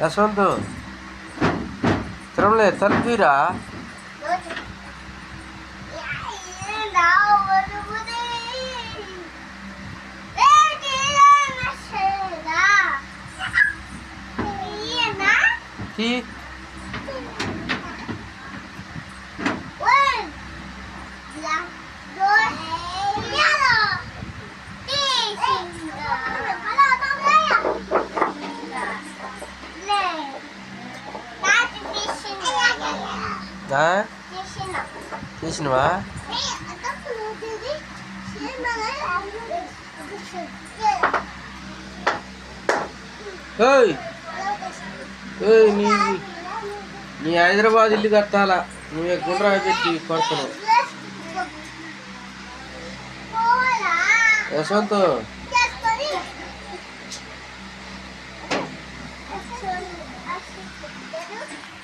యశ్వంత్ తిరుమలే తలుపురా. చేసినవా? నీ హైదరాబాద్ ఇల్లు కట్టాలా, నువ్వే గుండ్రా పెట్టి కొడుతున్నావు. యశ్వంత్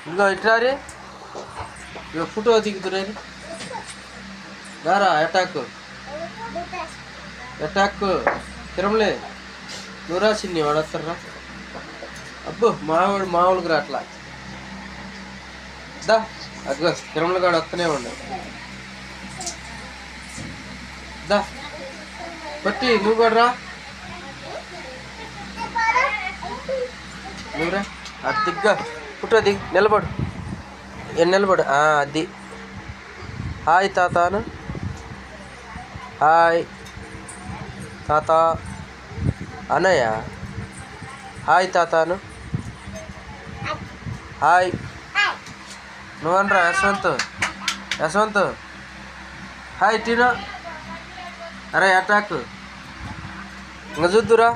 ఇంకా ఇట్రారి ఫోటో దిగుతున్నారు రారా. అటాక్ తిరుమలే నువ్వు రాసింది వాడు వస్తారా? అబ్బో మామూలుగా రాట్లా. దా అగ్గ తిరుమల గాడు వస్తూనే ఉన్నాడు. దా పట్టి నువ్వు కూడా రా. నువ్వురా అది దిగ్గా ఫోటో దిగు. నిలబడు నిలబడు. అది హాయ్ తాతాను. హాయ్ తాత అన్నయ్య. హాయ్ తాతాను. హాయ్ నువ్వనరా. యశ్వంత్ హాయ్ టీనా. అరే అటాక్ ఇంకా చూద్దురా.